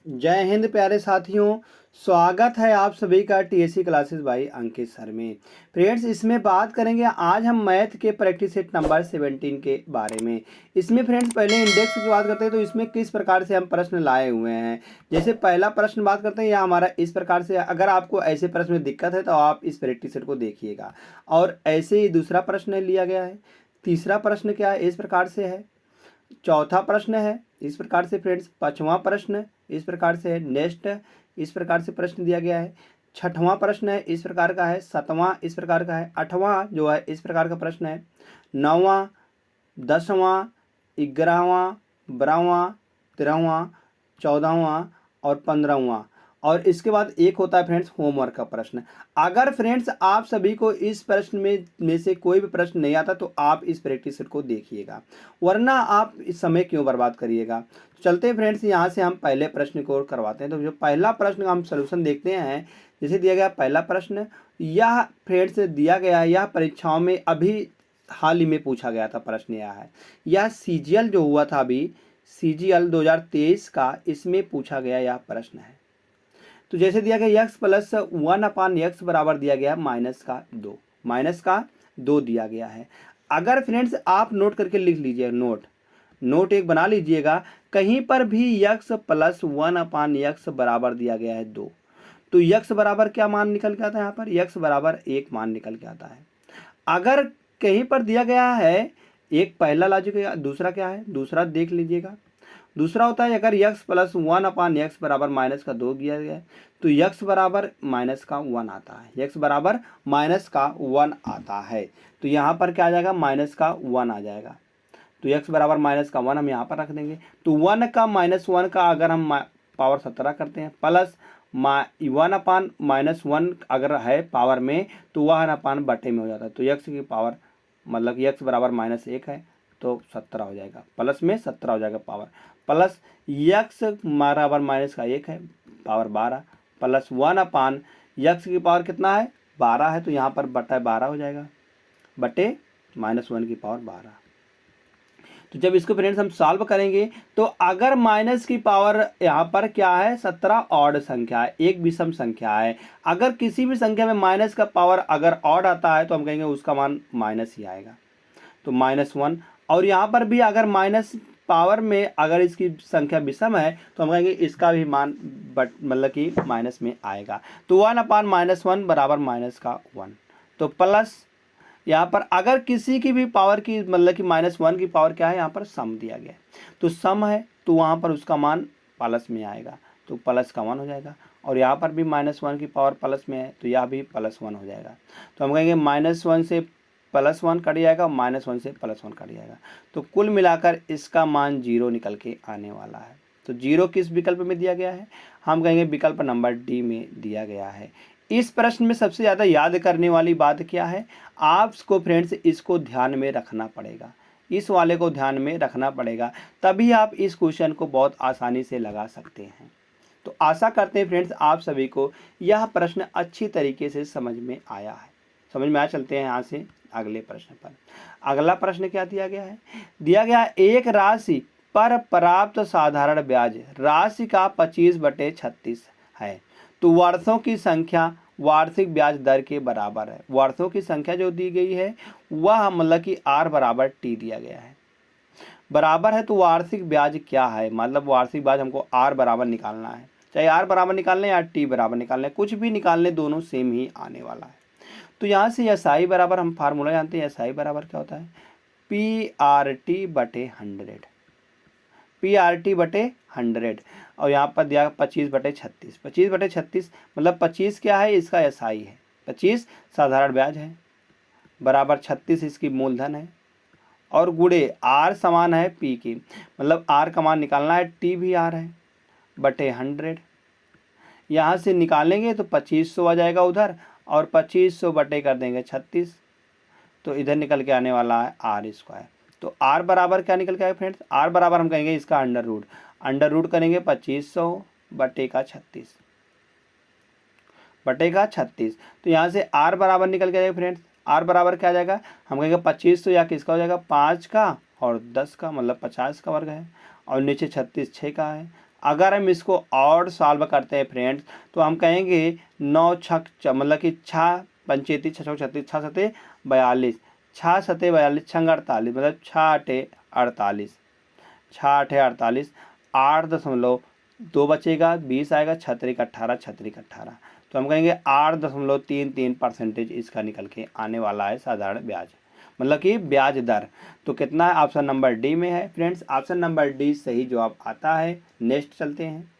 जय हिंद प्यारे साथियों। स्वागत है आप सभी का टीएससी क्लासेस बाय अंकित सर में। फ्रेंड्स, इसमें बात करेंगे आज हम मैथ के प्रैक्टिस सेट नंबर 17 के बारे में। इसमें फ्रेंड्स पहले इंडेक्स की बात करते हैं तो इसमें किस प्रकार से हम प्रश्न लाए हुए हैं। जैसे पहला प्रश्न बात करते हैं, यह हमारा इस प्रकार से। अगर आपको ऐसे प्रश्न में दिक्कत है तो आप इस प्रैक्टिस सेट को देखिएगा। और ऐसे ही दूसरा प्रश्न लिया गया है। तीसरा प्रश्न क्या है, इस प्रकार से है। चौथा प्रश्न है इस प्रकार से फ्रेंड्स। पांचवा प्रश्न इस प्रकार से है। नेक्स्ट इस प्रकार से प्रश्न दिया गया है। छठवां प्रश्न है इस प्रकार का है। सातवां इस प्रकार का है। आठवां जो है इस प्रकार का प्रश्न है। नौवां, 10वां, 11वां, 12वां, 13वां, 14वां और 15वां। और इसके बाद एक होता है फ्रेंड्स होमवर्क का प्रश्न। अगर फ्रेंड्स आप सभी को इस प्रश्न में से कोई भी प्रश्न नहीं आता तो आप इस प्रैक्टिस सेट को देखिएगा, वरना आप इस समय क्यों बर्बाद करिएगा। चलते हैं फ्रेंड्स, यहाँ से हम पहले प्रश्न को करवाते हैं। तो जो पहला प्रश्न हम सलूशन देखते हैं, जैसे दिया गया पहला प्रश्न, यह फ्रेंड्स दिया गया है, यह परीक्षाओं में अभी हाल ही में पूछा गया था। प्रश्न यह है, यह सीजीएल जो हुआ था अभी, सीजीएल 2023 का, इसमें पूछा गया यह प्रश्न है। तो जैसे दिया गया x प्लस 1/x बराबर दिया गया माइनस का 2 दिया गया है। अगर फ्रेंड्स आप नोट करके लिख लीजिए, नोट एक बना लीजिएगा, कहीं पर भी x प्लस 1/x बराबर दिया गया है 2, तो x बराबर क्या मान निकल के आता है, यहाँ पर x बराबर 1 मान निकल के आता है। अगर कहीं पर दिया गया है एक, पहला लॉजिक, दूसरा क्या है, दूसरा देख लीजिएगा। दूसरा होता है अगर x प्लस 1/x बराबर माइनस का 2 दिया गया है तो x बराबर माइनस का 1 आता है। x बराबर माइनस का 1 आता है, तो यहाँ पर क्या आ जाएगा, माइनस का 1 आ जाएगा। तो x बराबर माइनस का 1 हम यहाँ पर रख देंगे। तो 1 का माइनस 1 का अगर हम पावर 17 करते हैं, प्लस 1/-1 अगर है पावर में तो 1/बटे में हो जाता है। तो x की पावर मतलब x बराबर -1 है तो 17 हो जाएगा, प्लस में 17 हो जाएगा पावर, प्लस x बराबर माइनस का 1 है, पावर 12, प्लस 1/x की पावर कितना है, 12 है, तो यहाँ पर बटा 12 हो जाएगा, बटे -1 की पावर 12। तो जब इसको फ्रेंड्स हम सॉल्व करेंगे तो अगर माइनस की पावर यहाँ पर क्या है, 17 ऑड संख्या है, एक विषम संख्या है। अगर किसी भी संख्या में माइनस का पावर अगर ऑड आता है तो हम कहेंगे उसका मान माइनस ही आएगा, तो -1। और यहाँ पर भी अगर माइनस पावर में अगर इसकी संख्या विषम है तो हम कहेंगे इसका भी मान मतलब कि माइनस में आएगा। तो 1/-1 बराबर माइनस का 1। तो प्लस यहाँ पर अगर किसी की भी पावर की मतलब कि -1 की पावर क्या है, यहाँ पर सम दिया गया है, तो सम है तो वहाँ पर उसका मान प्लस में आएगा, तो प्लस का 1 हो जाएगा। और यहाँ पर भी -1 की पावर प्लस में है तो यह भी +1 हो जाएगा। तो हम कहेंगे -1 से +1 कट जाएगा, -1 से +1 कट जाएगा, तो कुल मिलाकर इसका मान 0 निकल के आने वाला है। तो 0 किस विकल्प में दिया गया है, हम कहेंगे विकल्प नंबर डी में दिया गया है। इस प्रश्न में सबसे ज़्यादा याद करने वाली बात क्या है, आपको फ्रेंड्स इसको ध्यान में रखना पड़ेगा, इस वाले को ध्यान में रखना पड़ेगा, तभी आप इस क्वेश्चन को बहुत आसानी से लगा सकते हैं। तो आशा करते हैं फ्रेंड्स आप सभी को यह प्रश्न अच्छी तरीके से समझ में आया है। समझ में आया, चलते हैं यहाँ से अगले प्रश्न पर। अगला प्रश्न क्या दिया गया है, दिया गया एक राशि पर प्राप्त साधारण ब्याज राशि का 25/36 है, तो वर्षों की संख्या वार्षिक ब्याज दर के बराबर है। वर्षों की संख्या जो दी गई है वह मतलब कि r बराबर t दिया गया है, बराबर है। तो वार्षिक ब्याज क्या है, मतलब वार्षिक ब्याज हमको r बराबर निकालना है, चाहे r बराबर निकालने या t बराबर निकालने, कुछ भी निकालने, दोनों सेम ही आने वाला है। तो यहाँ से SI बराबर हम फार्मूला जानते हैं, SI बराबर क्या होता है, PRT/100, PRT/100। और यहाँ पर दिया 25/36, 25/36 मतलब 25 क्या है, इसका SI है, 25 साधारण ब्याज है, बराबर 36 इसकी मूलधन है, और गुणे R समान है P की, मतलब R का मान निकालना है, T भी R है, बटे 100। यहाँ से निकालेंगे तो 2500 आ जाएगा उधर, और 2500 बटे कर देंगे 36, तो इधर निकल के आने वाला है R²। तो R बराबर क्या निकल के आएगा फ्रेंड्स, R बराबर हम कहेंगे इसका अंडर रूट करेंगे 2500 बटे का 36 बटे का 36। तो यहाँ से R बराबर निकल के आएगा फ्रेंड्स, R बराबर क्या आ जाएगा, हम कहेंगे 2500 या किसका हो जाएगा, 5 का और 10 का, मतलब 50 का वर्ग है, और नीचे 36 6 का है, अगर हम इसको और सॉल्व करते हैं फ्रेंड्स तो हम कहेंगे 9 छक मतलब कि 6 पंचेती 6 छक 36 6 सते 42 6 सते 42 छंग 48 मतलब 6 आठे 48 6 आठे 48 8.2 बचेगा 20 आएगा 6 18 6 18 तो हम कहेंगे 8.33% इसका निकल के आने वाला है साधारण ब्याज मतलब कि ब्याज दर। तो कितना है ऑप्शन नंबर डी में है फ्रेंड्स, ऑप्शन नंबर डी सही जवाब आता है। नेक्स्ट चलते हैं,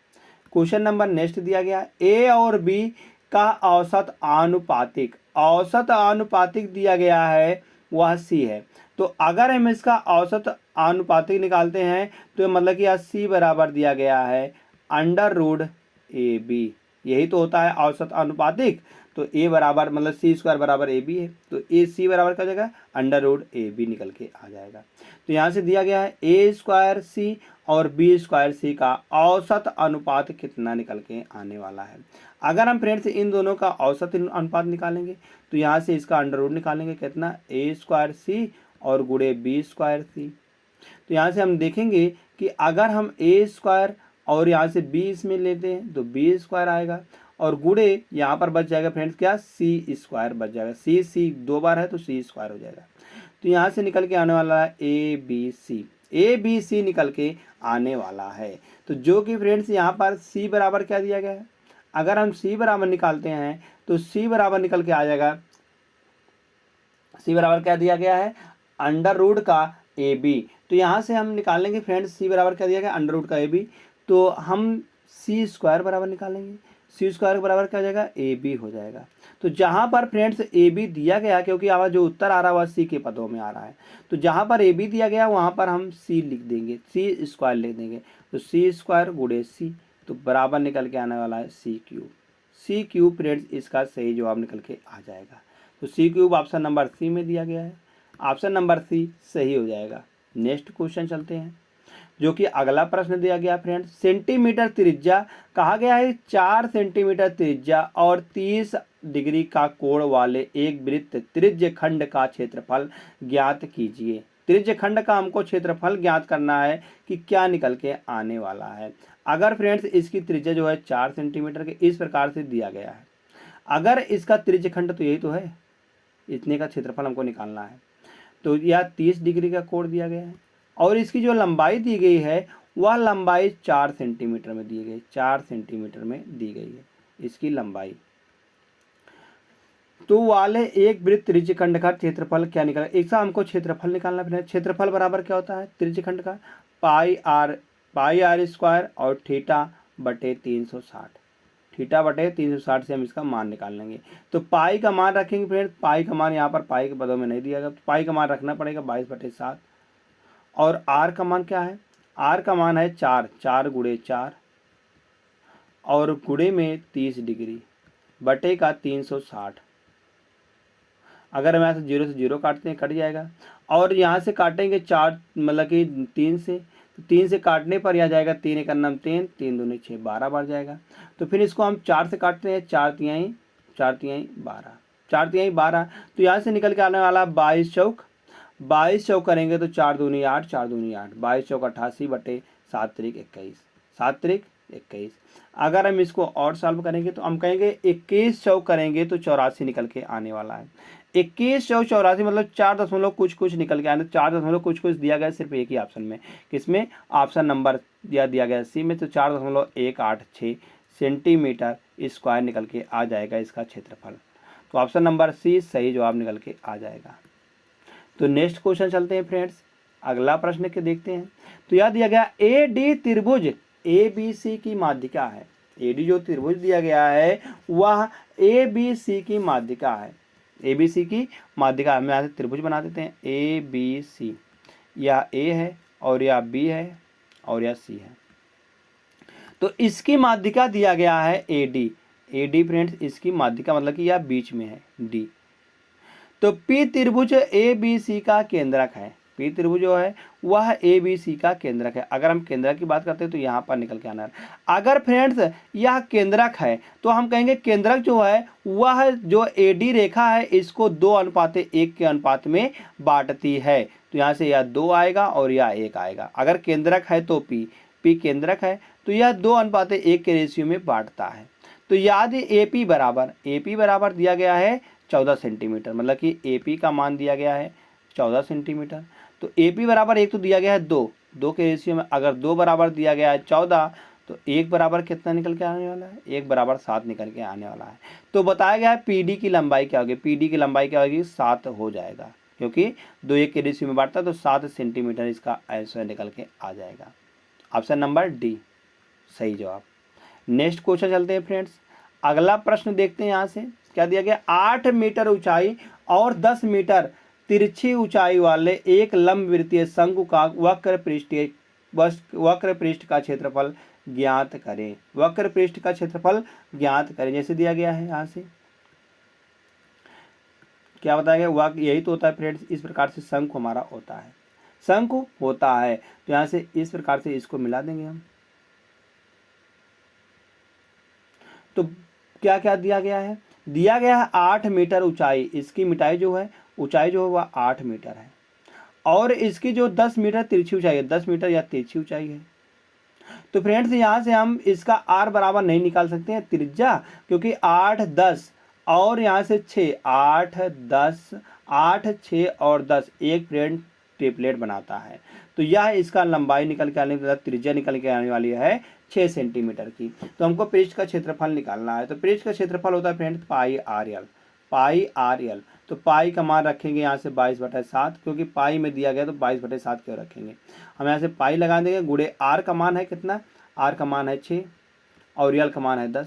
क्वेश्चन नंबर नेक्स्ट दिया गया ए और बी का औसत आनुपातिक दिया गया है वह सी है। तो अगर हम इसका औसत आनुपातिक निकालते हैं तो मतलब कि यह सी बराबर दिया गया है अंडर रूट ए बी, यही तो होता है औसत अनुपातिक। तो ए बराबर मतलब सी स्क्वायर बराबर ए बी है, तो ए सी बराबर क्या हो जाएगा अंडर रूट ए बी निकल के आ जाएगा। तो यहाँ से दिया गया है ए स्क्वायर सी और बी स्क्वायर सी का औसत अनुपात कितना निकल के आने वाला है। अगर हम फ्रेंड्स इन दोनों का औसत अनुपात निकालेंगे तो यहाँ से इसका अंडर रूट निकालेंगे कितना ए स्क्वायर सी और गुणे बी स्क्वायर सी। तो यहाँ से हम देखेंगे कि अगर हम ए स्क्वायर और यहाँ से बी इसमें लेते हैं तो बी स्क्वायर आएगा और गुणे यहाँ पर बच जाएगा फ्रेंड्स क्या सी स्क्वायर बच जाएगा, सी 2 बार है तो सी स्क्वायर हो जाएगा। तो यहाँ से निकल के आने वाला है ए बी सी निकल के आने वाला है। तो जो कि फ्रेंड्स यहाँ पर सी बराबर क्या दिया गया है, अगर हम सी बराबर निकालते हैं तो सी बराबर निकल के आ जाएगा, सी बराबर क्या दिया गया है अंडर रूट का ए बी। तो यहाँ से हम निकालेंगे फ्रेंड्स सी बराबर क्या दिया गया अंडर रूट का ए बी, तो हम सी स्क्वायर बराबर निकालेंगे, सी स्क्वायर बराबर क्या हो जाएगा ए बी हो जाएगा। तो जहाँ पर फ्रेंड्स ए बी दिया गया, क्योंकि आवाज जो उत्तर आ रहा है वह सी के पदों में आ रहा है, तो जहाँ पर ए बी दिया गया वहाँ पर हम सी लिख देंगे, सी स्क्वायर लिख देंगे। तो सी स्क्वायर गुणे सी तो बराबर निकल के आने वाला है सी क्यूब फ्रेंड्स इसका सही जवाब निकल के आ जाएगा। तो सी क्यूब ऑप्शन नंबर सी में दिया गया है, ऑप्शन नंबर सी सही हो जाएगा। नेक्स्ट क्वेश्चन चलते हैं, जो कि अगला प्रश्न दिया गया फ्रेंड्स सेंटीमीटर त्रिज्या कहा गया है 4 सेंटीमीटर त्रिज्या और 30 डिग्री का कोण वाले एक वृत्त त्रिज्य खंड का क्षेत्रफल ज्ञात कीजिए। त्रिज्य खंड का हमको क्षेत्रफल ज्ञात करना है कि क्या निकल के आने वाला है। अगर फ्रेंड्स इसकी त्रिज्या जो है 4 सेंटीमीटर के इस प्रकार से दिया गया है, अगर इसका त्रिज्य खंड तो यही तो है, इतने का क्षेत्रफल हमको निकालना है, तो यह 30 डिग्री का कोण दिया गया है और इसकी जो लंबाई दी गई है वह लंबाई 4 सेंटीमीटर में दी गई, 4 सेंटीमीटर में दी गई है इसकी लंबाई। तो वाले एक वृत्त त्रिज्यखंड का क्षेत्रफल क्या निकला, एक सा हमको क्षेत्रफल निकालना है। क्षेत्रफल बराबर क्या होता है त्रिज्यखंड का पाई आर स्क्वायर और थीटा बटे 360, थीटा बटे 360 से हम इसका मान निकाल लेंगे। तो पाई का मान रखेंगे फ्रेंड्स, पाई का मान यहाँ पर पाई के पदों में नहीं दिया गया, तो पाई का मान रखना पड़ेगा 22/7। और आर का मान क्या है, आर का मान है 4 गुणे 4 और गुणे में 30 डिग्री बटे का 360। अगर हम यहाँ से 0 से 0 काटते हैं कट जाएगा और यहाँ से काटेंगे 4 मतलब कि 3 से, तो 3 से काटने पर यह जाएगा 3 1 9 3 3 दूनी 6 12 बार जाएगा। तो फिर इसको हम 4 से काटते हैं 4 तिहाई 12, तो यहाँ से निकल के आने वाला 22 चौक करेंगे तो 4 दूनी 8 22 चौक 88 बटे 7 त्रिक 21। अगर हम इसको और सॉल्व करेंगे तो हम कहेंगे 21 चौक करेंगे तो 84 निकल के आने वाला है। 21 चौक 84 मतलब 4 दशमलव कुछ निकल के आने, 4 दशमलव कुछ दिया गया सिर्फ एक ही ऑप्शन में, किसमें ऑप्शन नंबर दिया गया सी में। तो 4.186 सेंटीमीटर स्क्वायर निकल के आ जाएगा इसका क्षेत्रफल। तो ऑप्शन नंबर सी सही जवाब निकल के आ जाएगा। तो नेक्स्ट क्वेश्चन चलते हैं फ्रेंड्स, अगला प्रश्न के देखते हैं। तो यह दिया गया ए डी त्रिभुज ए बी सी की माध्यिका है, ए डी जो त्रिभुज दिया गया है वह ए बी सी की माध्यिका है, ए बी सी की माध्यिका। हम यहाँ से त्रिभुज बना देते हैं ए बी सी, यह ए है और यह बी है और यह सी है। तो इसकी माध्यिका दिया गया है ए डी फ्रेंड्स, इसकी माध्यिका मतलब कि यह बीच में है डी। तो पी त्रिभुज ए बी सी का केंद्रक है, पी त्रिभुज जो है वह ए बी सी का केंद्रक है। अगर हम केंद्रक की बात करते हैं तो यहाँ पर निकल के आना है। अगर फ्रेंड्स यह केंद्रक है तो हम कहेंगे केंद्रक जो है वह जो ए डी रेखा है इसको 2:1 के अनुपात में बांटती है। तो यहाँ से यह 2 आएगा और यह 1 आएगा। अगर केंद्रक है तो पी केंद्रक है तो यह 2:1 के रेशियो में बांटता है। तो याद है AP बराबर दिया गया है 14 सेंटीमीटर, मतलब कि AP का मान दिया गया है 14 सेंटीमीटर। तो AP बराबर 1 तो दिया गया है 2 के रेशियो में, अगर 2 बराबर दिया गया है 14 तो 1 बराबर कितना निकल के आने वाला है, 1 बराबर 7 निकल के आने वाला है। तो बताया गया है PD की लंबाई क्या होगी, PD की लंबाई क्या होगी 7 हो जाएगा, क्योंकि 2:1 के रेशियो में बांटता है, तो 7 सेंटीमीटर इसका आंसर निकल के आ जाएगा। ऑप्शन नंबर डी सही जवाब। नेक्स्ट क्वेश्चन चलते हैं फ्रेंड्स। अगला प्रश्न देखते हैं, यहाँ से क्या दिया गया, 8 मीटर ऊंचाई और 10 मीटर तिरछी ऊंचाई वाले एक लंबवृत्तीय शंकु का वक्र पृष्ठ का क्षेत्रफल ज्ञात करें। वक्र पृष्ठ का क्षेत्रफल ज्ञात करें, जैसे दिया गया है यहाँ से क्या बताया गया, वक्र यही तो होता है फ्रेंड्स, इस प्रकार से शंकु हमारा होता है, शंकु होता है। तो यहाँ से इस प्रकार से इसको मिला देंगे हम। तो क्या क्या दिया गया है, 8 मीटर ऊंचाई, इसकी ऊंचाई जो है वह 8 मीटर है, और इसकी जो 10 मीटर तिरछी ऊंचाई है, 10 मीटर या तिरछी ऊंचाई है। तो फ्रेंड्स यहाँ से हम इसका R बराबर नहीं निकाल सकते हैं त्रिज्या, क्योंकि 8 10 और यहाँ से 6, 8 10 8 6 और 10 एक फ्रेंड ट्रिपलेट बनाता है। तो यह इसका लंबाई निकल के आने वाला, त्रिज्या निकल के आने वाली है 6 सेंटीमीटर की। तो हमको पृष्ठ का क्षेत्रफल निकालना है। तो पृष्ठ का क्षेत्रफल होता है फ्रेंड्स पाई आर एल। तो पाई का मान रखेंगे यहाँ से 22/7, क्योंकि पाई में दिया गया तो 22/7 क्यों रखेंगे, हम यहाँ से पाई लगा देंगे, गुणे आर का मान है कितना, आर का मान है 6 और एल का मान है 10।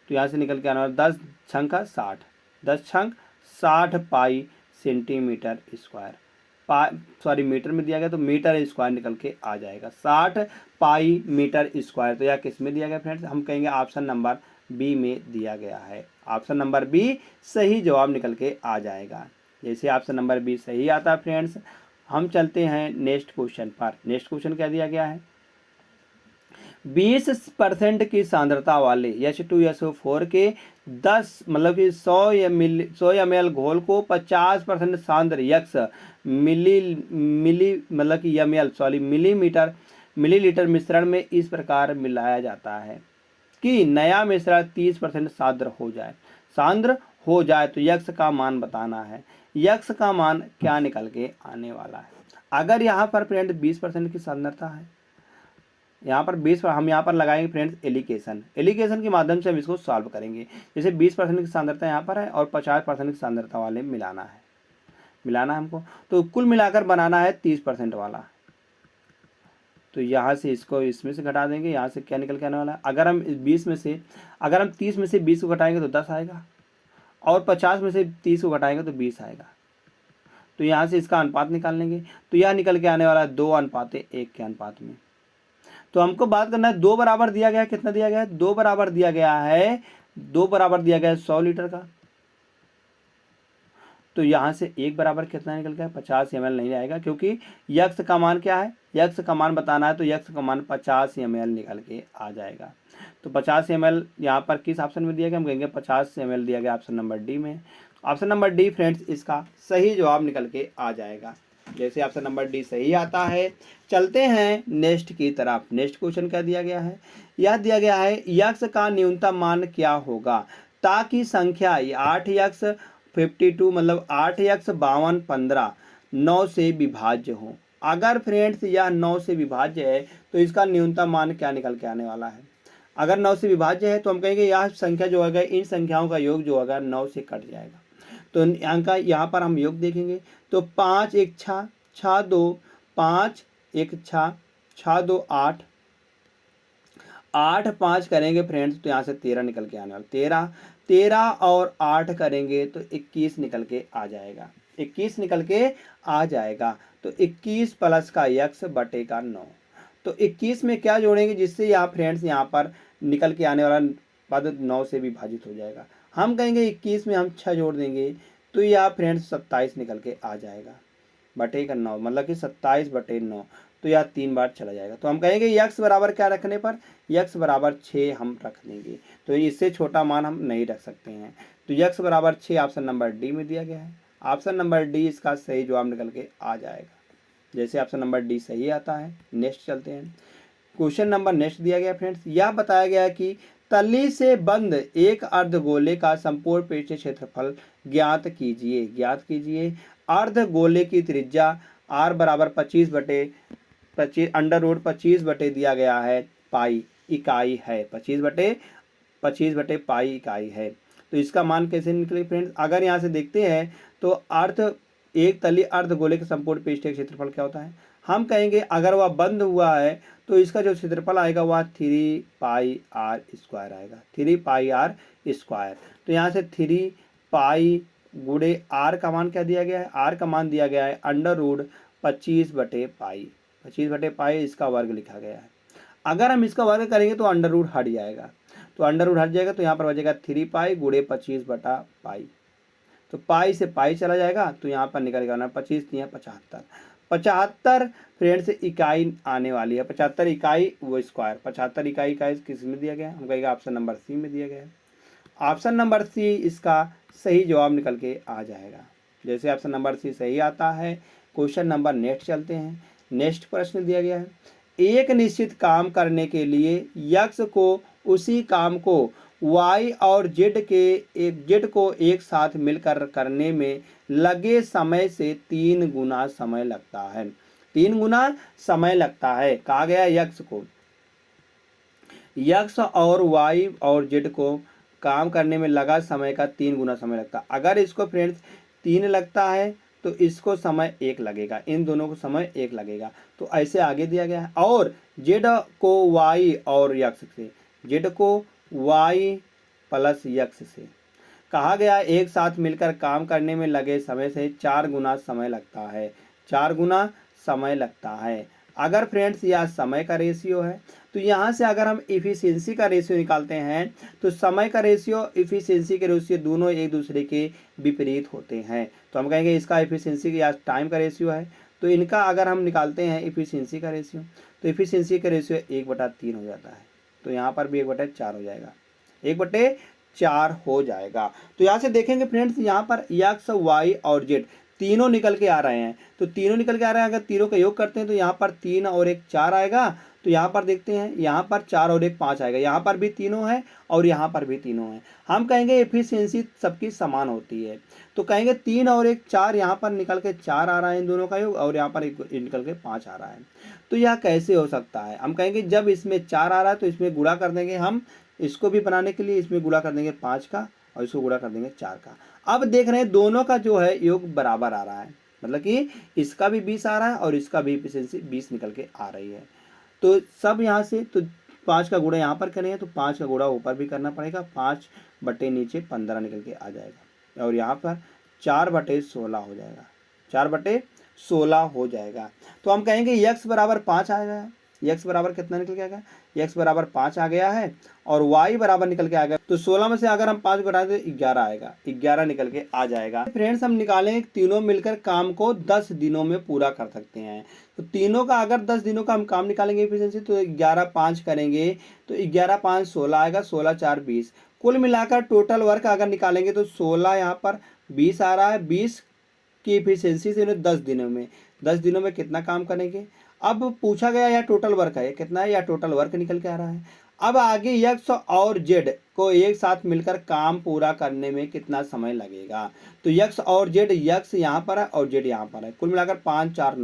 तो यहाँ से निकल के आना 10 छंक 60, 10 छंक 60 पाई सेंटीमीटर स्क्वायर, मीटर में दिया गया तो मीटर स्क्वायर निकल के आ जाएगा, 60 पाई मीटर स्क्वायर। तो यह किस में दिया गया फ्रेंड्स, हम कहेंगे ऑप्शन नंबर बी में दिया गया है। ऑप्शन नंबर बी सही जवाब निकल के आ जाएगा। जैसे ऑप्शन नंबर बी सही आता है फ्रेंड्स, हम चलते हैं नेक्स्ट क्वेश्चन पर। नेक्स्ट क्वेश्चन क्या दिया गया है, 20% की सांद्रता वाले H2SO4 के 10 मतलब कि 100 ml घोल को 50% सांद्र यक्स मिलीलीटर मिश्रण में इस प्रकार मिलाया जाता है कि नया मिश्रण 30% सांद्र हो जाए तो यक्स का मान बताना है। यक्स का मान क्या निकल के आने वाला है, अगर यहाँ पर फ्रेंड 20% की सांद्रता है, यहाँ पर 20 हम यहाँ पर लगाएंगे फ्रेंड्स एलिगेशन के माध्यम से हम इसको सॉल्व करेंगे। जैसे 20% की सांद्रता यहाँ पर है और 50% की सांद्रता वाले मिलाना है हमको, तो कुल मिलाकर बनाना है 30% वाला। तो यहाँ से इसको इसमें से घटा देंगे, यहाँ से क्या निकल के आने वाला है, अगर हम 30 में से 20 को घटाएंगे तो 10 आएगा, और 50 में से 30 को घटाएंगे तो 20 आएगा। तो यहाँ से इसका अनुपात निकाल लेंगे, तो यह निकल के आने वाला है 2:1 के अनुपात में। तो हमको बात करना है 2 बराबर दिया गया है, कितना दिया गया है, 2 बराबर दिया गया है 100 लीटर का। तो यहाँ से 1 बराबर कितना निकल गया है, 50 ml नहीं आएगा, क्योंकि यक्स का मान क्या है, यक्स का मान बताना है, तो यक्स का मान 50 ml निकल के आ जाएगा। तो 50 ml यहाँ पर किस ऑप्शन में दिया गया, हम कहेंगे 50 ml दिया गया ऑप्शन नंबर डी में। ऑप्शन नंबर डी फ्रेंड्स इसका सही जवाब निकल के आ जाएगा। जैसे ऑप्शन नंबर डी सही आता है, चलते हैं नेक्स्ट की तरफ। नेक्स्ट क्वेश्चन क्या दिया गया है, यह दिया गया है यक्स का न्यूनतम मान क्या होगा ताकि संख्या 8x 52 मतलब 8x 52 15 9 से विभाज्य हो। अगर फ्रेंड्स यह 9 से विभाज्य है तो इसका न्यूनतम मान क्या निकल के आने वाला है, अगर 9 से विभाज्य है तो हम कहेंगे यह संख्या जो होगा इन संख्याओं का योग जो होगा 9 से कट जाएगा। तो यहाँ पर हम योग देखेंगे तो 5 1 6 2 5 1 6 2 8 8 5 करेंगे फ्रेंड्स तो यहाँ से 13 निकल के आने वाला, 13 और 8 करेंगे तो 21 निकल के आ जाएगा, 21 निकल के आ जाएगा। तो 21 प्लस का x बटे का 9, तो 21 में क्या जोड़ेंगे जिससे यहाँ फ्रेंड्स यहाँ पर निकल के आने वाला पद 9 से विभाजित हो जाएगा। हम कहेंगे 21 में हम 6 जोड़ देंगे तो यह फ्रेंड्स 27 निकल के आ जाएगा बटे का 9, मतलब कि 27 बटे 9, तो यह 3 बार चला जाएगा। तो हम कहेंगे x बराबर क्या रखने पर, x बराबर 6 हम रख देंगे, तो इससे छोटा मान हम नहीं रख सकते हैं। तो x बराबर 6 ऑप्शन नंबर डी में दिया गया है। ऑप्शन नंबर डी इसका सही जवाब निकल के आ जाएगा। जैसे ऑप्शन नंबर डी सही आता है, नेक्स्ट चलते हैं। क्वेश्चन नंबर नेक्स्ट दिया गया फ्रेंड्स, यह बताया गया है कि तली से बंद एक अर्धगोले का संपूर्ण पृष्ठीय क्षेत्रफल ज्ञात कीजिए। ज्ञात कीजिए। अर्धगोले की त्रिज्या r बराबर 25 अंडर रूट 25 बटे दिया गया है पाई इकाई है, 25 बटे पाई इकाई है। तो इसका मान कैसे निकले फ्रेंड्स, अगर यहाँ से देखते हैं तो एक तली अर्धगोले के संपूर्ण पृष्ठीय क्षेत्रफल क्या होता है, हम कहेंगे अगर वह बंद हुआ है तो इसका जो क्षेत्रफल आएगा वह 3 पाई आर स्क्वायर आएगा, 3 पाई आर स्क्वायर। तो यहाँ से 3 पाई गुणे आर का मान क्या दिया गया है, आर का मान दिया गया है अंडर रूट 25 बटे पाई, 25 बटे पाई इसका वर्ग लिखा गया है। अगर हम इसका वर्ग करेंगे तो अंडर रूट हट जाएगा, तो अंडर रूट हट जाएगा तो यहाँ पर बचेगा 3 पाई गुणे 25 बटा पाई, तो पाई से पाई चला जाएगा तो यहाँ पर निकल गया 25 3 75, 75 फ्रेंड्स इकाई आने वाली है, 75 इकाई वो स्क्वायर, 75 इकाई का किस में दिया गया है, हम कहेंगे ऑप्शन नंबर सी में दिया गया है। ऑप्शन नंबर सी इसका सही जवाब निकल के आ जाएगा। जैसे ऑप्शन नंबर सी सही आता है, क्वेश्चन नंबर नेक्स्ट चलते हैं। नेक्स्ट प्रश्न दिया गया है, एक निश्चित काम करने के लिए यक्स को उसी काम को y और z को एक साथ मिलकर करने में लगे समय से 3 गुना समय लगता है, 3 गुना समय लगता है। कहा गया यक्स और y और z को काम करने में लगा समय का 3 गुना समय लगता है। अगर इसको फ्रेंड्स 3 लगता है तो इसको समय 1 लगेगा, इन दोनों को समय 1 लगेगा। तो ऐसे आगे दिया गया है, और z को y और यक्स से, z को y प्लस यक्स से कहा गया एक साथ मिलकर काम करने में लगे समय से 4 गुना समय लगता है, 4 गुना समय लगता है। अगर फ्रेंड्स यह समय का रेशियो है तो यहाँ से अगर हम इफिशियंसी का रेशियो निकालते हैं तो समय का रेशियो इफिशियंसी के रेशियो दोनों एक दूसरे के विपरीत होते हैं, तो हम कहेंगे इसका इफिशियंसी या टाइम का रेशियो है। तो इनका अगर हम निकालते हैं इफिशियंसी का रेशियो तो इफिशियंसी का रेशियो 1/3 हो जाता है, तो यहाँ पर भी 1/4 हो जाएगा, 1/4 हो जाएगा। तो यहाँ से देखेंगे फ्रेंड्स, यहाँ पर एक्स वाई और जेड तीनों निकल के आ रहे हैं, तो तीनों निकल के आ रहे हैं, अगर तीनों का योग करते हैं तो यहाँ पर 3 और 1 4 आएगा। तो यहाँ पर देखते हैं, यहाँ पर 4 और 1 5 आएगा, यहाँ पर भी तीनों है और यहाँ पर भी तीनों है। हम कहेंगे एफिशिएंसी सबकी समान होती है, तो कहेंगे 3 और 1 4, यहाँ पर निकल के 4 आ रहा है इन दोनों का योग, और यहाँ पर निकल के 5 आ रहा है। तो यह कैसे हो सकता है, हम कहेंगे जब इसमें 4 आ रहा है तो इसमें गुणा कर देंगे, हम इसको भी बनाने के लिए इसमें गुणा कर देंगे 5 का और इसको गुणा कर देंगे 4 का। अब देख रहे हैं दोनों का जो है योग बराबर आ रहा है, मतलब कि इसका भी 20 आ रहा है और इसका भी एफिशिएंसी 20 निकल के आ रही है। तो सब यहाँ से तो 5 का गुणा यहाँ पर करेंगे तो 5 का गुणा ऊपर भी करना पड़ेगा, 5 बटे नीचे 15 निकल के आ जाएगा, और यहाँ पर 4/16 हो जाएगा, 4/16 हो जाएगा। तो हम कहेंगे x बराबर 5 आ गया, x बराबर कितना निकल के आ गया, x बराबर 5 आ गया है, और y बराबर निकल के आ गया। तो 16 में से अगर हम 5 घटा दें तो 11 आएगा, 11 निकल के आ जाएगा। फ्रेंड्स हम निकालेंगे तीनों मिलकर काम को 10 दिनों में पूरा कर सकते हैं। तो तीनों का अगर 10 दिनों का हम काम निकालेंगे एफिशिएंसी, तो 11 5 करेंगे तो 11 5 16 आएगा, 16 4 20। कुल मिलाकर टोटल वर्क अगर निकालेंगे तो 16 यहाँ पर 20 आ रहा है, 20 की एफिशिएंसी से 10 दिनों में कितना काम करेंगे। अब पूछा गया यह टोटल वर्क है, कितना है, यह टोटल वर्क निकल के आ रहा है। अब आगे x और z को एक साथ मिलकर काम पूरा करने में कितना समय लगेगा। तो x और z, x यहाँ पर है और z यहाँ पर है, कुल मिलाकर 5 4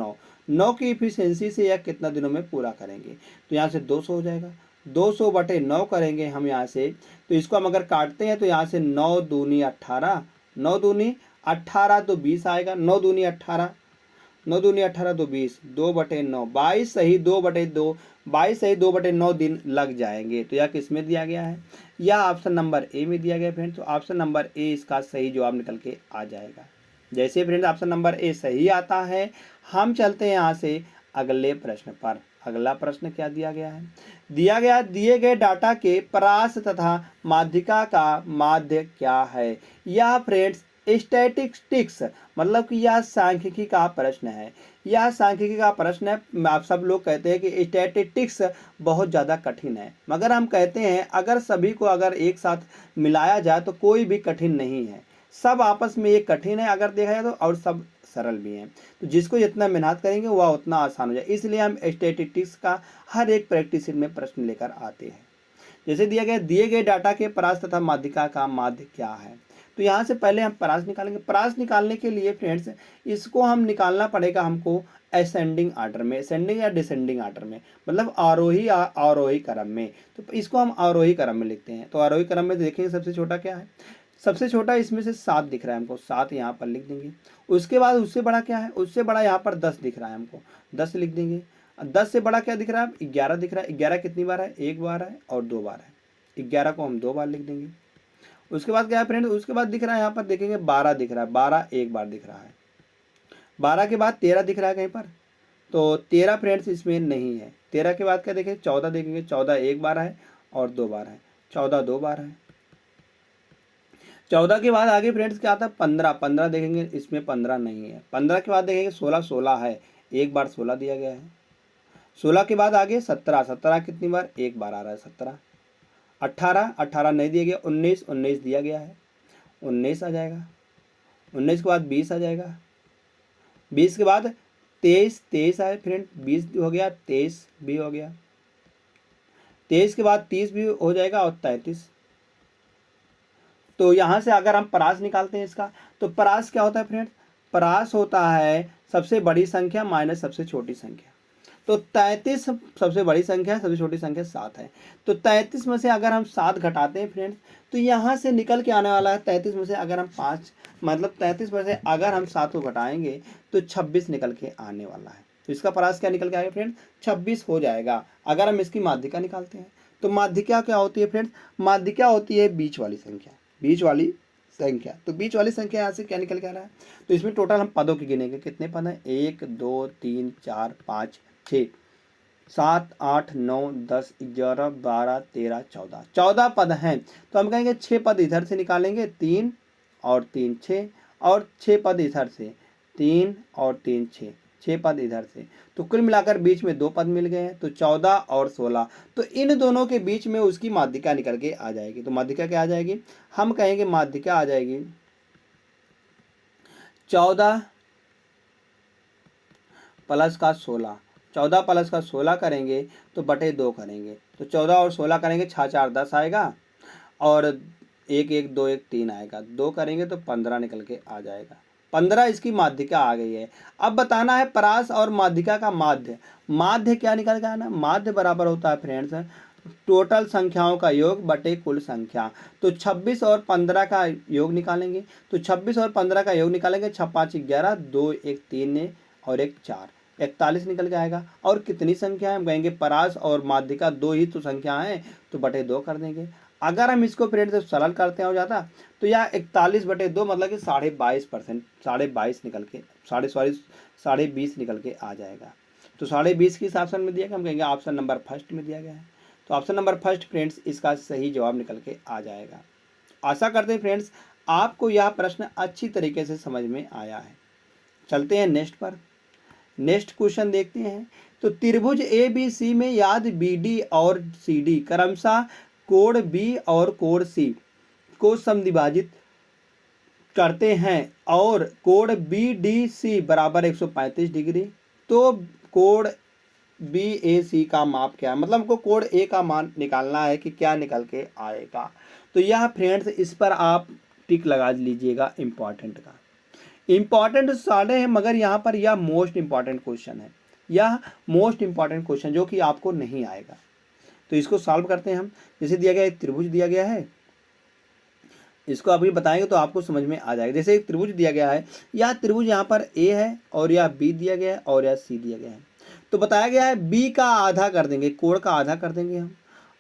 9 की एफिशिएंसी से यह कितना दिनों में पूरा करेंगे। तो यहाँ से 200 हो जाएगा, 200/9 करेंगे हम यहाँ से। तो इसको हम अगर काटते हैं तो यहाँ से 9 दूनी 18, 9 दूनी 18 तो 20 आएगा, 9 दूनी 18, 9 दूनी 18 तो 20, 2/9 22 सही 2/2, 22 सही 2/9 दिन लग जाएंगे। तो यह किस में दिया गया है, यह ऑप्शन नंबर ए में दिया गया फ्रेंड्स। तो ऑप्शन नंबर ए इसका सही जवाब निकल के आ जाएगा। जैसे फ्रेंड्स ऑप्शन नंबर ए सही आता है, हम चलते हैं यहाँ से अगले प्रश्न पर। अगला प्रश्न क्या दिया गया है, दिए गए डाटा के परास तथा माध्यिका का माध्य क्या है। यह फ्रेंड्स स्टैटिस्टिक्स मतलब कि यह सांख्यिकी का प्रश्न है, यह सांख्यिकी का प्रश्न है। आप सब लोग कहते हैं कि स्टैटिस्टिक्स बहुत ज़्यादा कठिन है, मगर हम कहते हैं अगर सभी को अगर एक साथ मिलाया जाए तो कोई भी कठिन नहीं है। सब आपस में एक कठिन है अगर देखा जाए तो, और सब सरल भी हैं। तो जिसको जितना मेहनत करेंगे वह उतना आसान हो जाए, इसलिए हम स्टैटिस्टिक्स का हर एक प्रैक्टिस में प्रश्न लेकर आते हैं। जैसे दिया गया, दिए गए डाटा के परास तथा माध्यिका का माध्य क्या है। तो यहाँ से पहले हम परास निकालेंगे। परास निकालने के लिए फ्रेंड्स इसको हम निकालना पड़ेगा हमको असेंडिंग आर्डर में, असेंडिंग या डिसेंडिंग आर्डर में, मतलब आरोही आरोही क्रम में। तो इसको हम आरोही क्रम में लिखते हैं। तो आरोही क्रम में देखेंगे सबसे छोटा क्या है, सबसे छोटा इसमें से 7 दिख रहा है हमको, 7 यहाँ पर लिख देंगे। उसके बाद उससे बड़ा क्या है, उससे बड़ा यहाँ पर 10 दिख रहा है हमको, 10 लिख देंगे। 10 से बड़ा क्या दिख रहा है, 11 दिख रहा है। 11 कितनी बार है, एक बार है और 2 बार है। 11 को हम 2 बार लिख देंगे। उसके बाद क्या है फ्रेंड, उसके बाद दिख रहा है यहाँ पर देखेंगे 12 दिख रहा है, 12 एक बार दिख रहा है। 12 के बाद 13 दिख रहा है कहीं पर, तो 13 फ्रेंड्स इसमें नहीं है। 13 के बाद क्या देखेंगे, 14 देखेंगे, 14 एक बार है और 2 बार है, 14 2 बार है। 14 के बाद आगे फ्रेंड्स क्या आता है, 15, 15 देखेंगे, इसमें 15 नहीं है। 15 के बाद देखेंगे 16, 16 है, एक बार 16 दिया गया है। 16 के बाद आगे 17, 17 कितनी बार, एक बार आ रहा है 17। 18, 18 नहीं दिया गया। 19, 19 दिया गया है, 19 आ जाएगा। 19 के बाद 20 आ जाएगा। 20 के बाद 23, 23 आए फ्रेंड, 20 हो गया, 23 भी हो गया। 23 के बाद 30 भी हो जाएगा और 33। तो यहाँ से अगर हम परास निकालते हैं इसका, तो परास क्या होता है फ्रेंड्स, परास होता है सबसे बड़ी संख्या माइनस सबसे छोटी संख्या। तो 33 सबसे बड़ी संख्या है, सबसे छोटी संख्या 7 है। तो 33 में से अगर हम 7 घटाते हैं फ्रेंड्स, तो यहाँ से निकल के आने वाला है 33 में से अगर हम 5, मतलब 33 में से अगर हम 7 को घटाएंगे तो 26 निकल के आने वाला है। तो इसका परास क्या निकल के आएगा फ्रेंड्स, 26 हो जाएगा। अगर हम इसकी माध्यिका निकालते हैं, तो माध्यिका क्या होती है फ्रेंड्स, माध्यिका होती है बीच वाली संख्या, बीच वाली संख्या। तो बीच वाली संख्या यहाँ से क्या निकल के आ रहा है, तो इसमें टोटल हम पदों की गिनेंगे, कितने पद हैं, 1 2 3 4 5 6 7 8 9 10 11 12 13 14, 14 पद हैं। तो हम कहेंगे 6 पद इधर से निकालेंगे, 3 और 3 6, और 6 पद इधर से, 3 और 3 6, 6 पद इधर से। तो कुल मिलाकर बीच में 2 पद मिल गए हैं, तो 14 और 16। तो इन दोनों के बीच में उसकी माध्यिका निकल के आ जाएगी। तो माध्यिका क्या आ जाएगी, हम कहेंगे माध्यिका आ जाएगी 14 प्लस का 16। 14 प्लस का 16 करेंगे तो बटे 2 करेंगे, तो 14 और 16 करेंगे, 6 4 10 आएगा, और 1 1 2 1 3 आएगा, 2 करेंगे तो 15 निकल के आ जाएगा। 15 इसकी माध्यिका आ गई है। अब बताना है परास और माध्यिका का माध्य। माध्य क्या निकल के आना, माध्य बराबर होता है फ्रेंड्स टोटल संख्याओं का योग बटे कुल संख्या। तो 26 और 15 का योग निकालेंगे, तो 26 और 15 का योग निकालेंगे, 6 5 11, 2 1 3 और 1 4, 41 निकल के आएगा। और कितनी संख्या है, हम कहेंगे परास और माध्यिका 2 ही तो संख्या है, तो बटे 2 कर देंगे। अगर हम इसको फ्रेंड्स सरल करते हैं हो जाता, तो यह 41 बटे 2 मतलब कि 22.5%, 22.5 निकल के, 20.5 निकल के आ जाएगा। तो 20.5 किस ऑप्शन में दिया गया, हम कहेंगे ऑप्शन नंबर फर्स्ट में दिया गया है। तो ऑप्शन नंबर फर्स्ट फ्रेंड्स इसका सही जवाब निकल के आ जाएगा। आशा करते हैं फ्रेंड्स आपको यह प्रश्न अच्छी तरीके से समझ में आया है। चलते हैं नेक्स्ट पर, नेक्स्ट क्वेश्चन देखते हैं। तो त्रिभुज ABC में याद BD और CD क्रमशः कोण B और कोण C को समद्विभाजित करते हैं और कोण BDC बराबर 135 डिग्री। तो कोण BAC का माप क्या है, मतलब हमको कोण A का मान निकालना है कि क्या निकल के आएगा। तो यह फ्रेंड्स इस पर आप टिक लगा लीजिएगा, इम्पॉर्टेंट का। इम्पॉर्टेंट सारे हैं मगर यहाँ पर यह मोस्ट इम्पॉर्टेंट क्वेश्चन है, यह मोस्ट इम्पॉर्टेंट क्वेश्चन जो कि आपको नहीं आएगा। तो इसको सॉल्व करते हैं हम। जैसे दिया गया एक त्रिभुज दिया गया है, इसको अभी बताएंगे तो आपको समझ में आ जाएगा। जैसे एक त्रिभुज दिया गया है, यह त्रिभुज यहाँ पर A है और यह B दिया गया है और यह C दिया गया है। तो बताया गया है B का आधा कर देंगे, कोण का आधा कर देंगे हम,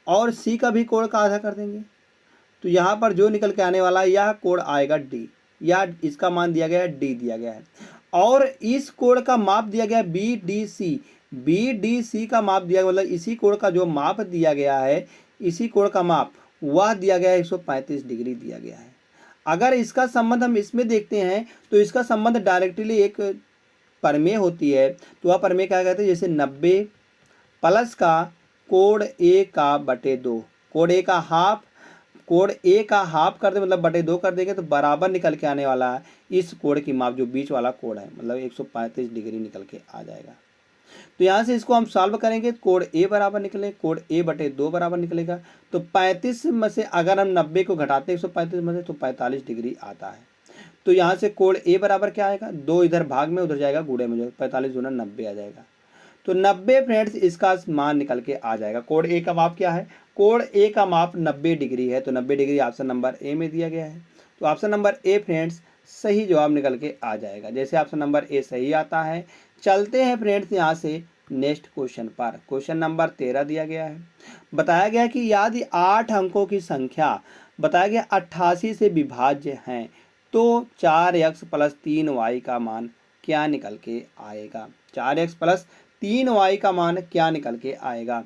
और C का भी कोण का आधा कर देंगे। तो यहाँ पर जो निकल के आने वाला है यह कोण आएगा D, या इसका मान दिया गया है D दिया गया है, और इस कोण का माप दिया गया है BDC। BDC का माप दिया गया, मतलब इसी कोण का जो माप दिया गया है, इसी कोण का माप वह दिया गया है 135 डिग्री दिया गया है। अगर इसका संबंध हम इसमें देखते हैं तो इसका संबंध डायरेक्टली एक प्रमेय होती है। तो वह प्रमेय क्या कहते हैं, जैसे 90 प्लस का कोण A का बटे 2, कोण A का हाफ कोण ए का हाफ कर दे मतलब बटे 2 कर देंगे तो बराबर निकल के आने वाला है इस कोण की माप जो बीच वाला कोण है, मतलब 135 डिग्री निकल के आ जाएगा। तो यहाँ से इसको हम सॉल्व करेंगे, कोण ए बराबर निकले, कोण ए बटे 2 बराबर निकलेगा। तो 35 में से अगर हम 90 को घटाते हैं 135 में से तो 45 डिग्री आता है। तो यहाँ से कोण ए बराबर क्या आएगा, 2 इधर भाग में उधर जाएगा गुणे में, 45 गुना 90 आ जाएगा। तो 90 फ्रेंड्स इसका मान निकल के आ जाएगा। कोण ए का माप क्या है, कोण ए का माप 90 डिग्री है। तो 90 डिग्री ऑप्शन नंबर ए में दिया गया है। तो ऑप्शन नंबर ए फ्रेंड्स सही जवाब निकल के आ जाएगा। जैसे ऑप्शन नंबर ए सही आता है, चलते हैं फ्रेंड्स यहाँ से नेक्स्ट क्वेश्चन पर। क्वेश्चन नंबर 13 दिया गया है। बताया गया कि यदि 8 अंकों की संख्या बताया गया 88 से विभाज्य हैं तो 4x प्लस 3y का मान क्या निकल के आएगा। 4x प्लस 3y का मान क्या निकल के आएगा।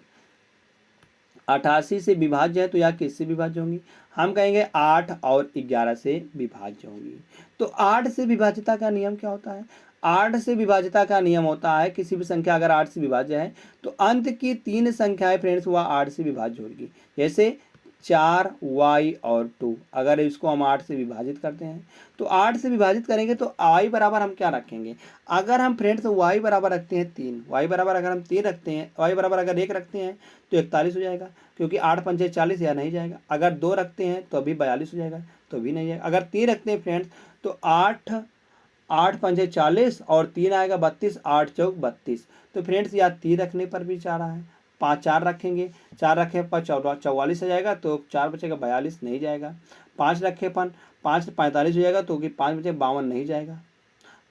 88 से विभाज्य है तो यह किससे विभाज्य होंगी, हम कहेंगे 8 और 11 से विभाज्य होंगी। तो 8 से विभाज्यता का नियम क्या होता है, 8 से विभाज्यता का नियम होता है किसी भी संख्या अगर 8 से विभाज्य है तो अंत की 3 संख्याएं फ्रेंड्स वह 8 से विभाज्य होगी। जैसे 4y और 2, अगर इसको हम 8 से विभाजित करते हैं तो 8 से विभाजित करेंगे तो y बराबर हम क्या रखेंगे, अगर हम फ्रेंड्स y बराबर रखते हैं 3, y बराबर अगर हम 3 रखते हैं, y बराबर अगर 1 रखते हैं तो 41 हो जाएगा, क्योंकि 8 पंचे 40 या नहीं जाएगा। अगर 2 रखते हैं तो अभी 42 हो जाएगा, तो भी नहीं जाएगा। अगर 3 रखते हैं फ्रेंड्स तो 8 पंचे 40 और 3 आएगा 32, 8 चौक 32। तो फ्रेंड्स यहाँ 3 रखने पर भी 4 है, 5 4 रखेंगे, 4 रखे पर 44 हो जाएगा, तो 4 बचेगा 42 नहीं जाएगा। 5 रखे पर 5 45 हो जाएगा, तो 5 बचे 52 नहीं जाएगा।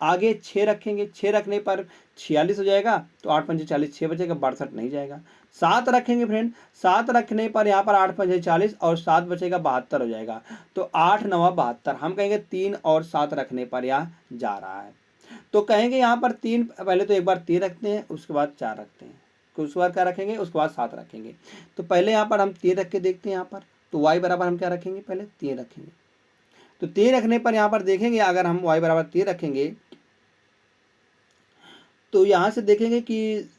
आगे 6 रखेंगे, 6 रखने पर 46 हो जाएगा, तो 8 पंचे 40, 6 बचेगा 62 नहीं जाएगा। 7 रखेंगे फ्रेंड, 7 रखने पर यहाँ पर 8 पंचे 40 और 7 बचेगा 72 हो जाएगा, तो 8 9 72। हम कहेंगे 3 और 7 रखने पर यहाँ जा रहा है, तो कहेंगे यहाँ पर 3, पहले तो एक बार 3 रखते हैं उसके बाद 4 रखते हैं, उसके बाद क्या रखेंगे, उसके बाद 7 रखेंगे। तो पहले यहाँ पर हम 3 रख के देखते हैं यहाँ पर, तो y बराबर हम क्या रखेंगे, पहले 3 रखेंगे। तो 3 रखने पर यहाँ पर देखेंगे अगर हम y बराबर 3 रखेंगे तो यहाँ से देखेंगे कि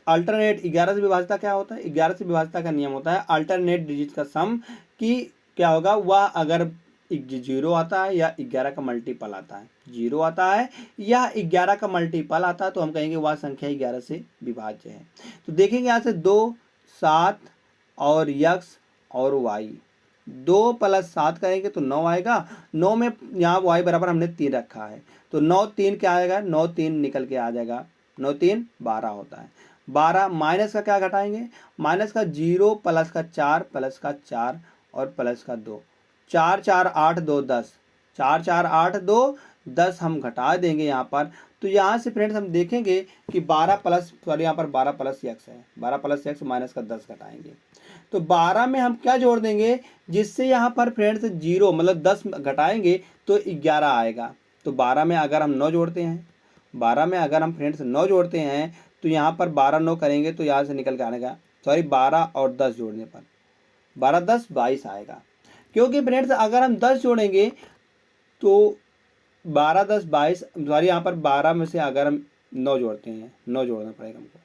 अल्टरनेट 11 से विभाज्यता क्या होता है, 11 से विभाज्यता का नियम होता है अल्टरनेट डिजिट का सम, कि क्या होगा वह अगर 0 आता है या 11 का मल्टीपल आता है, 0 आता है या 11 का मल्टीपल आता है तो हम कहेंगे वह संख्या 11 से विभाज्य है। तो देखेंगे यहाँ से 2 7 और x और y, 2 + 7 करेंगे तो 9 आएगा। 9 में यहाँ y बराबर हमने 3 रखा है, तो 9 3 क्या आएगा, 9 3 निकल के आ जाएगा, 9 3 12 होता है। 12 माइनस का क्या घटाएंगे, माइनस का 0 प्लस का 4 प्लस का 4 और प्लस का 2, 4 4 8 2 10, 4 4 8 2 10 हम घटा देंगे यहाँ पर। तो यहाँ से फ्रेंड्स हम देखेंगे कि 12 प्लस यहाँ पर 12 प्लस x है, 12 प्लस x माइनस का 10 घटाएंगे, तो 12 में हम क्या जोड़ देंगे जिससे यहाँ पर फ्रेंड्स 0 मतलब 10 घटाएंगे तो 11 आएगा। तो 12 में अगर हम 9 जोड़ते हैं, 12 में अगर हम फ्रेंड्स 9 जोड़ते हैं तो यहाँ पर 12 9 करेंगे तो यहाँ से निकल के आएगा, सॉरी 12 और 10 जोड़ने पर 12 10 22 आएगा। क्योंकि फ्रेंड्स अगर हम 10 जोड़ेंगे तो 12 10 22, सॉरी यहाँ पर 12 में से अगर हम 9 जोड़ते हैं, 9 जोड़ना पड़ेगा हमको,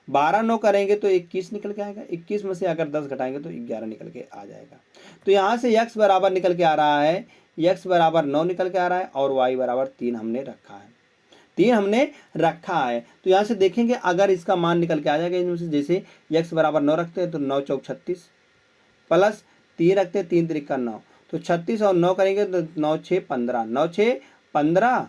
12 9 करेंगे तो 21 निकल के आएगा, 21 में से अगर 10 घटाएंगे तो 11 निकल के आ जाएगा। तो यहाँ से x बराबर निकल के आ रहा है, x बराबर 9 निकल के आ रहा है और y बराबर 3 हमने रखा है, 3 हमने रखा है। तो यहाँ से देखेंगे अगर इसका मान निकल के आ जाएगा इनमें से, जैसे x बराबर 9 रखते हैं तो 9 चौक 36 प्लस 3 रखते हैं 3 3 9, तो 36 और 9 करेंगे तो 9 6 15, 9 6 15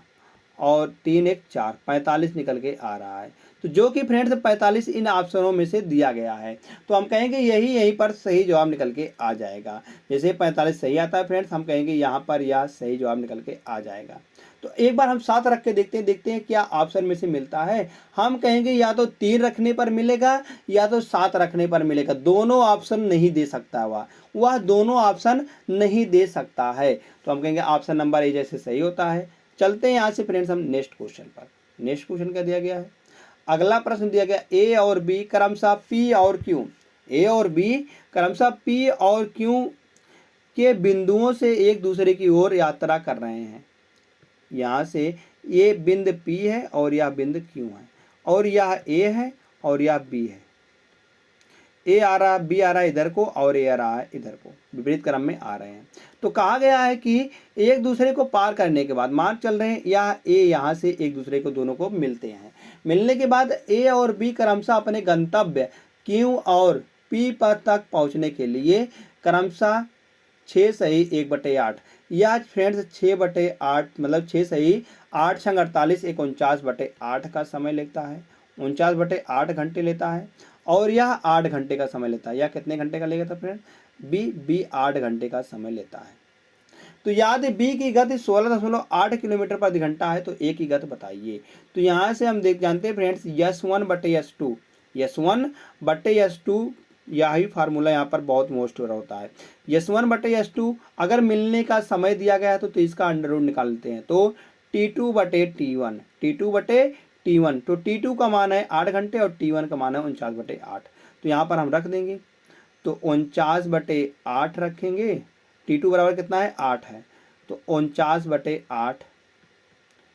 और 3 1 4, 45 निकल के आ रहा है। तो जो कि फ्रेंड्स 45 इन ऑप्शनों में से दिया गया है, तो हम कहेंगे यहीं पर सही जवाब निकल के आ जाएगा। जैसे 45 सही आता है फ्रेंड्स, हम कहेंगे यहाँ पर यह सही जवाब निकल के आ जाएगा। तो एक बार हम 7 रख के देखते हैं क्या ऑप्शन में से मिलता है। हम कहेंगे या तो 3 रखने पर मिलेगा या तो 7 रखने पर मिलेगा, दोनों ऑप्शन नहीं दे सकता, वह दोनों ऑप्शन नहीं दे सकता है। तो हम कहेंगे ऑप्शन नंबर ए जैसे सही होता है। चलते हैं यहाँ से फ्रेंड्स हम नेक्स्ट क्वेश्चन पर। नेक्स्ट क्वेश्चन क्या दिया गया है, अगला प्रश्न दिया गया ए और बी क्रमशः पी और क्यू, ए और बी क्रमशः पी और क्यू के बिंदुओं से एक दूसरे की ओर यात्रा कर रहे हैं। यहाँ से ये बिंदु P है और यह बिंदु Q है, और यह A है और यह B है। ए आ रहा, बी आ रहा है इधर को और ए आ रहा है इधर को, विपरीत क्रम में आ रहे हैं। तो कहा गया है कि एक दूसरे को पार करने के बाद मान चल रहे हैं या ए यहाँ से एक दूसरे को दोनों को मिलते हैं, मिलने के बाद ए और बी क्रमशः अपने गंतव्य क्यू और पी पर तक पहुँचने के लिए क्रमशः 6 सही 1/8 या फ्रेंड्स 6/8 मतलब 6 सही 8 संग 48 एक 49/8 का समय लेता है, 49/8 घंटे लेता है। और यह 8 घंटे का समय लेता है। यह कितने घंटे का लेगा था फ्रेंड? बी 8 घंटे का समय लेता है। तो याद है बी की गति 16.8 किलोमीटर प्रति घंटा है, तो ए की गति बताइए। तो यहाँ से हम जानते हैं फ्रेंड्स S1/S2 यही फार्मूला यहाँ पर बहुत मोस्ट होता है। S1/S2 अगर मिलने का समय दिया गया है तो इसका अंडर रूट निकालते हैं, तो T2/T1 तो T2 का मान है 8 घंटे और T1 का मान है 49/8। तो यहाँ पर हम रख देंगे, तो 49/8 रखेंगे। T2 बराबर कितना है? 8 है, तो 49/8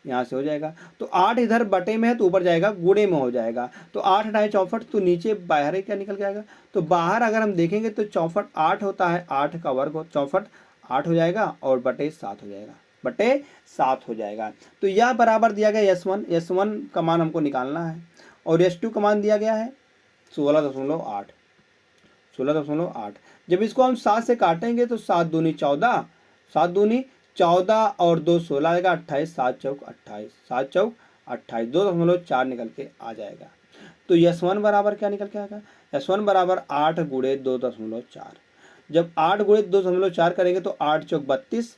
यहाँ से हो जाएगा। तो 8 इधर बटे में है तो ऊपर जाएगा, गुणे में हो जाएगा। तो 8 × 64 तो नीचे बाहर ही क्या निकल के आएगा? तो बाहर अगर हम देखेंगे तो 64 8 होता है, 8 का वर्ग 64 8 हो जाएगा और बटे 7 हो जाएगा, बटे 7 हो जाएगा। तो यह बराबर दिया गया S1 का मान हमको निकालना है और S2 का मान दिया गया है 16.8। जब इसको हम 7 से काटेंगे तो 7 दूनी 14, 7 दूनी 14 और 2 16 आएगा 28, 7 चौक 28, 7 चौक 28, 2.4 निकल के आ जाएगा। तो S1 बराबर क्या निकल के आएगा? S1 बराबर 8 गुणे 2.4। जब 8 गुणे 2.4 करेंगे तो 8 चौक 32,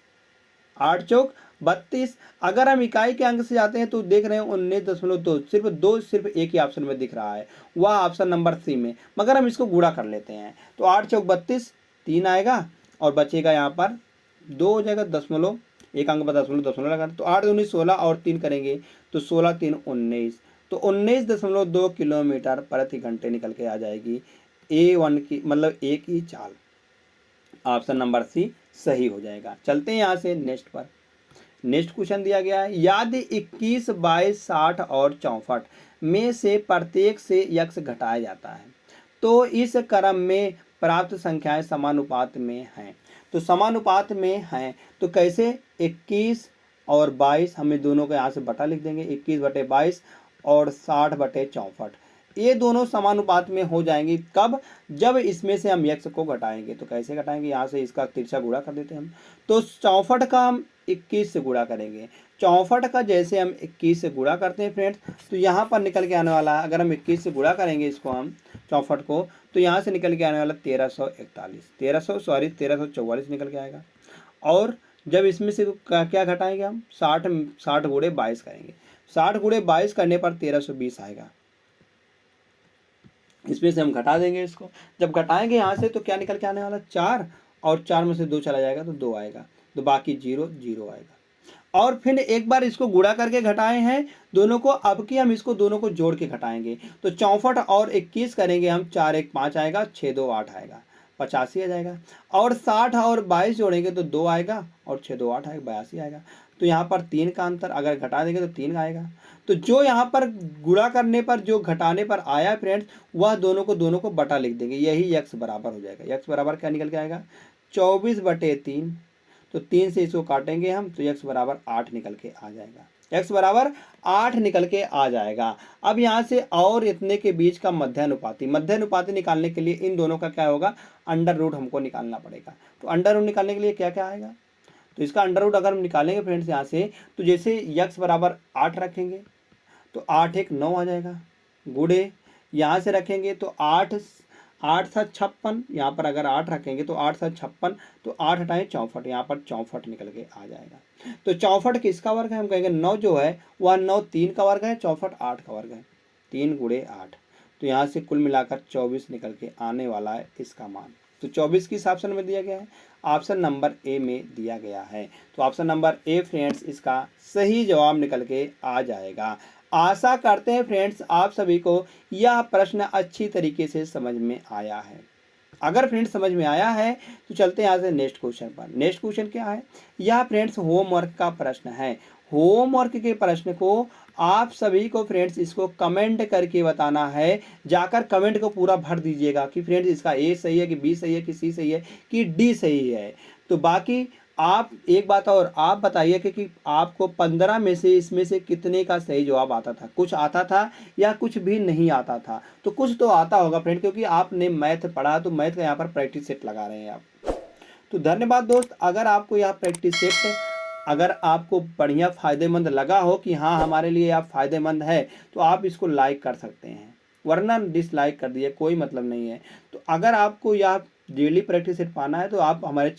8 चौक 32। अगर हम इकाई के अंक से जाते हैं तो देख रहे हैं 19.2, सिर्फ एक ही ऑप्शन में दिख रहा है, वह ऑप्शन नंबर सी में, मगर हम इसको गुणा कर लेते हैं। तो 8 चौक 32 3 आएगा और बचेगा यहाँ पर 2 हो जाएगा, दशमलव एक अंक पर दशमलव लगा। तो 8 दूनी 16 और 3 करेंगे तो 16 3 19, तो 19.2 किलोमीटर प्रति घंटे निकल के आ जाएगी A1 की, मतलब ए की चाल। ऑप्शन नंबर सी सही हो जाएगा। चलते हैं यहाँ से नेक्स्ट पर। नेक्स्ट क्वेश्चन दिया गया है, यदि 21, 22, 60 और 64 में से प्रत्येक से x घटाया जाता है तो इस क्रम में प्राप्त संख्याएं समानुपात में हैं। तो समानुपात में हैं तो कैसे? 21 और 22 हमें दोनों को यहाँ से बटा लिख देंगे, 21/22 और 60/64। ये दोनों समानुपात में हो जाएंगी कब? जब इसमें से हम x को घटाएंगे। तो कैसे घटाएंगे? यहाँ से इसका तिरछा गुणा कर देते हैं हम। तो 64 का हम 21 से गुणा करेंगे। 64 का जैसे हम 21 से गुणा करते हैं फ्रेंड्स, तो यहाँ पर निकल के आने वाला है, अगर हम 21 से गुणा करेंगे इसको हम 64 को, तो यहाँ से निकल के आने वाला 1344 निकल के आएगा। और जब इसमें से क्या घटाएंगे हम? 60 गुणे 22 करेंगे। 60 गुणे 22 करने पर 1320 आएगा। इसमें से हम घटा देंगे इसको। जब घटाएंगे यहाँ से तो क्या निकल के आने वाला? 4, और 4 में से 2 चला जाएगा तो 2 आएगा, तो बाकी 0 0 आएगा। और फिर एक बार इसको गुणा करके घटाए हैं दोनों को, अब की हम इसको दोनों को जोड़ के घटाएंगे। तो 64 और 21 करेंगे हम, 4 1 5 आएगा, 6 2 8 आएगा, 85 आ जाएगा। और 60 और 22 जोड़ेंगे तो 2 आएगा और 6 2 8 आएगा, 82 आएगा। तो यहाँ पर 3 का अंतर, अगर घटा देंगे तो 3 आएगा। तो जो यहाँ पर गुणा करने पर जो घटाने पर आया फ्रेंड्स, वह दोनों को बटा लिख देंगे, यही x बराबर हो जाएगा। x बराबर क्या निकल के आएगा? 24/3। तो 3 से इसको काटेंगे हम तो x बराबर 8 निकल के आ जाएगा, x बराबर 8 निकल के आ जाएगा। अब यहाँ से और इतने के बीच का मध्यानुपाती निकालने के लिए इन दोनों का क्या होगा? अंडर रूट हमको निकालना पड़ेगा। तो अंडर रूट निकालने के लिए क्या क्या आएगा? तो इसका अंडर रूट अगर हम निकालेंगे फ्रेंड्स यहाँ से, तो जैसे x बराबर 8 रखेंगे तो 8 1 9 आ जाएगा, गुणे यहाँ से रखेंगे तो 8 7 56, यहाँ पर अगर 8 रखेंगे तो 8 7 56, तो 8 हटाएं 64, यहाँ पर 64 निकल के आ जाएगा। तो 64 किसका वर्ग है? हम कहेंगे 9 जो है वह 9 3 का वर्ग है, 64 8 का वर्ग है, 3 गुणे 8। तो यहाँ से कुल मिलाकर 24 निकल के आने वाला है इसका मान। तो 24 किस ऑप्शन में दिया गया है? ऑप्शन नंबर ए में दिया गया है। तो ऑप्शन नंबर ए फ्रेंड्स इसका सही जवाब निकल के आ जाएगा। आशा करते हैं फ्रेंड्स आप सभी को यह प्रश्न अच्छी तरीके से समझ में आया है। अगर फ्रेंड्स समझ में आया है तो चलते हैं यहाँ से नेक्स्ट क्वेश्चन पर। नेक्स्ट क्वेश्चन क्या है, यह फ्रेंड्स होमवर्क का प्रश्न है। होमवर्क के प्रश्न को आप सभी को फ्रेंड्स इसको कमेंट करके बताना है। जाकर कमेंट को पूरा भर दीजिएगा कि फ्रेंड्स इसका ए सही है कि बी सही है कि सी सही है कि डी सही है। तो बाकी आप एक बात और आप बताइए कि आपको 15 में से इसमें से कितने का सही जवाब आता था, कुछ आता था या कुछ भी नहीं आता था। तो कुछ तो आता होगा फ्रेंड, क्योंकि आपने मैथ पढ़ा तो मैथ का यहाँ पर प्रैक्टिस सेट लगा रहे हैं आप। तो धन्यवाद दोस्त। अगर आपको यह प्रैक्टिस सेट अगर आपको बढ़िया फ़ायदेमंद लगा हो कि हाँ हमारे लिए आप फ़ायदेमंद है तो आप इसको लाइक कर सकते हैं, वरना डिसलाइक कर दिए, कोई मतलब नहीं है। तो अगर आपको यह डेली प्रैक्टिस सेट पाना है तो आप हमारे